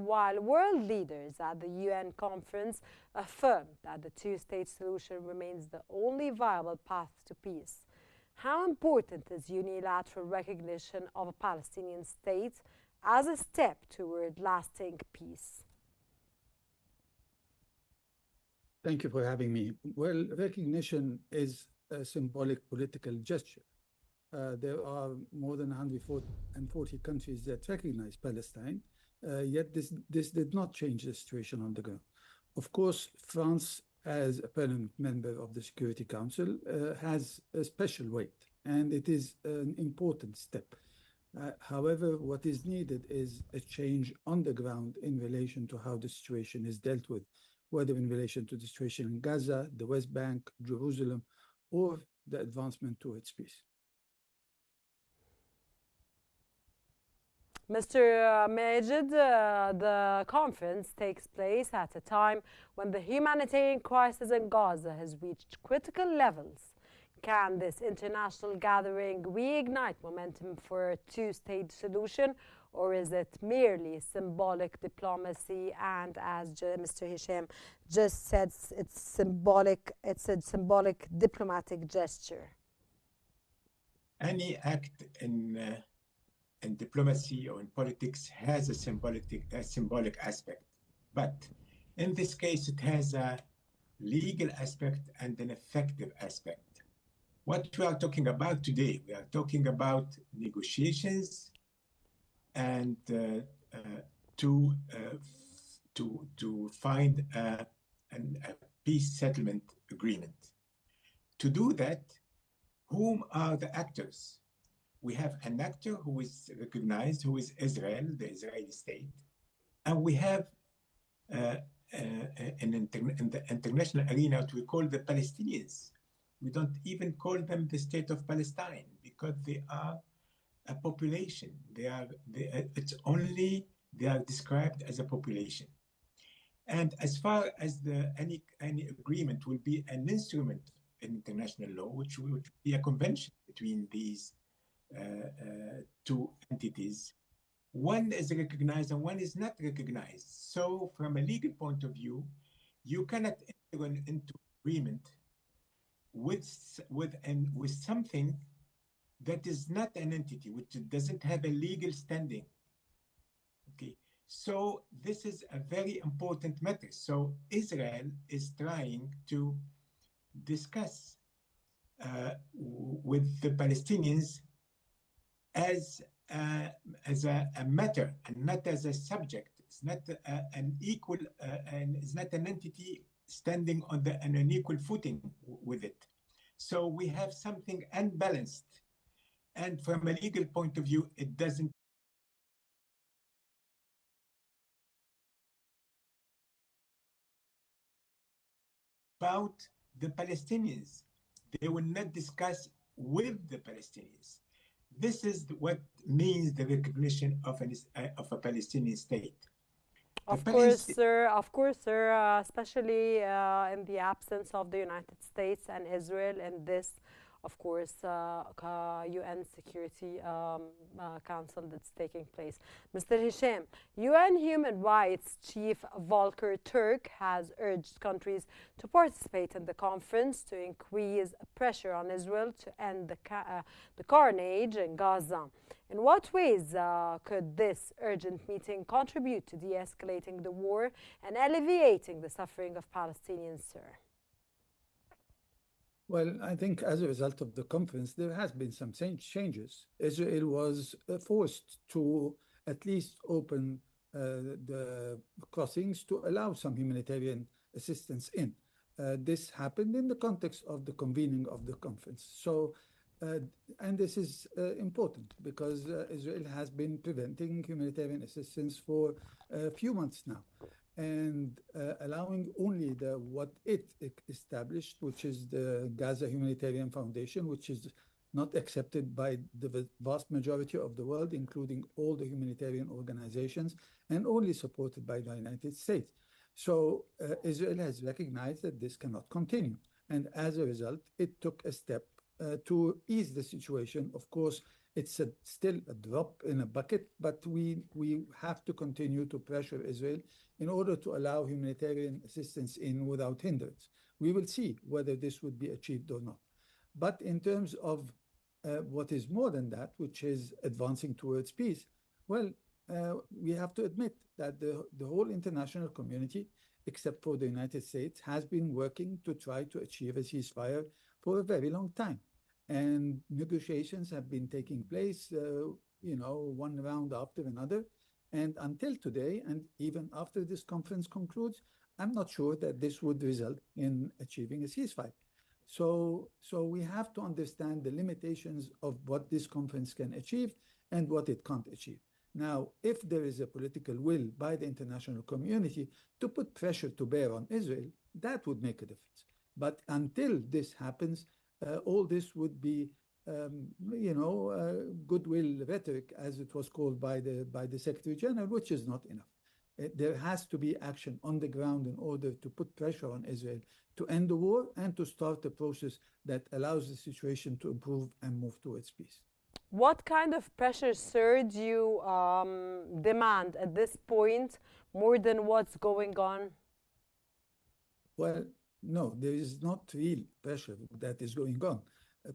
while world leaders at the UN conference affirmed that the two-state solution remains the only viable path to peace. How important is unilateral recognition of a Palestinian state as a step toward lasting peace? Thank you for having me. Well, recognition is a symbolic political gesture. There are more than 140 countries that recognize Palestine, yet this did not change the situation on the ground. Of course, France, as a permanent member of the Security Council, has a special weight, and it is an important step. However, what is needed is a change on the ground in relation to how the situation is dealt with, whether in relation to the situation in Gaza, the West Bank, Jerusalem, or the advancement towards peace. Mr. Majid, the conference takes place at a time when the humanitarian crisis in Gaza has reached critical levels. Can this international gathering reignite momentum for a two-state solution, or is it merely symbolic diplomacy? And as Mr. Hisham just said, it's a symbolic diplomatic gesture. Any act in diplomacy or in politics has a symbolic aspect, but in this case it has a legal aspect and an effective aspect. What we are talking about today, we are talking about negotiations and to find a peace settlement agreement. To do that, whom are the actors? We have an actor who is recognized, who is Israel, the Israeli state, and we have in the international arena what we call the Palestinians. We don't even call them the state of Palestine because they are a population. They are described as a population. And as far as any agreement will be an instrument in international law, which will be a convention between these two entities, one is recognized and one is not recognized. So from a legal point of view, you cannot enter into agreement with something that is not an entity, which doesn't have a legal standing. Okay, so this is a very important matter. So Israel is trying to discuss with the Palestinians as a matter and not as a subject. It's not an equal, and it's not an entity standing on an equal footing with it. So we have something unbalanced, and from a legal point of view, it doesn't. About the Palestinians, they will not discuss with the Palestinians. This is what means the recognition of a Palestinian state. Of course, sir, especially in the absence of the United States and Israel in this, of course, UN Security Council that's taking place. Mr. Hisham, UN Human Rights Chief Volker Turk has urged countries to participate in the conference to increase pressure on Israel to end the carnage in Gaza. In what ways could this urgent meeting contribute to de-escalating the war and alleviating the suffering of Palestinians, sir? Well, I think as a result of the conference, there has been some changes. Israel was forced to at least open the crossings to allow some humanitarian assistance in. This happened in the context of the convening of the conference. So, and this is important because Israel has been preventing humanitarian assistance for a few months now, and allowing only what it established, which is the Gaza Humanitarian Foundation, which is not accepted by the vast majority of the world, including all the humanitarian organizations, and only supported by the United States. So Israel has recognized that this cannot continue. And as a result, it took a step to ease the situation. Of course, it's still a drop in a bucket, but we have to continue to pressure Israel in order to allow humanitarian assistance in without hindrance. We will see whether this would be achieved or not. But in terms of what is more than that, which is advancing towards peace, well, we have to admit that the whole international community, except for the United States, has been working to try to achieve a ceasefire for a very long time. And negotiations have been taking place, one round after another. And until today, and even after this conference concludes, I'm not sure that this would result in achieving a ceasefire. So we have to understand the limitations of what this conference can achieve and what it can't achieve. Now, if there is a political will by the international community to put pressure to bear on Israel, that would make a difference. But until this happens, all this would be, goodwill rhetoric, as it was called by the Secretary General, which is not enough. There has to be action on the ground in order to put pressure on Israel to end the war and to start a process that allows the situation to improve and move towards peace. What kind of pressure, sir, do you demand at this point more than what's going on? Well, no, there is not real pressure that is going on.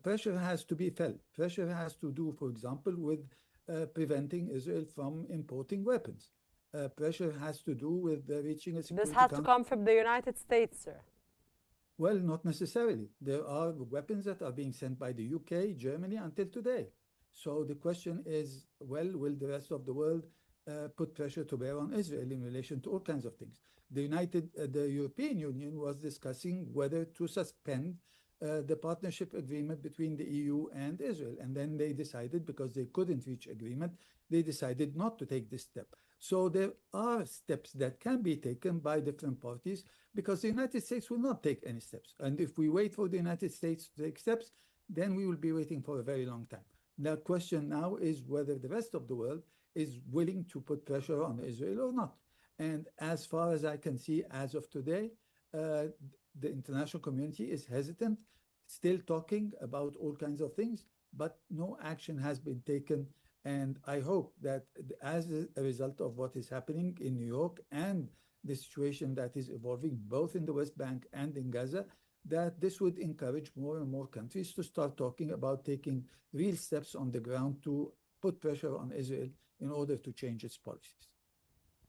Pressure has to be felt. Pressure has to do, for example, with preventing Israel from importing weapons. Pressure has to do with reaching a security. This has to come from the United States, sir. Well, not necessarily. There are weapons that are being sent by the UK, Germany, until today. So the question is, well, will the rest of the world put pressure to bear on Israel in relation to all kinds of things? The European Union was discussing whether to suspend the partnership agreement between the EU and Israel. And then they decided, because they couldn't reach agreement, they decided not to take this step. So there are steps that can be taken by different parties, because the United States will not take any steps. And if we wait for the United States to take steps, then we will be waiting for a very long time. The question now is whether the rest of the world is willing to put pressure on Israel or not. And as far as I can see, as of today, the international community is hesitant, still talking about all kinds of things, but no action has been taken. And I hope that as a result of what is happening in New York and the situation that is evolving both in the West Bank and in Gaza, that this would encourage more and more countries to start talking about taking real steps on the ground to put pressure on Israel in order to change its policies.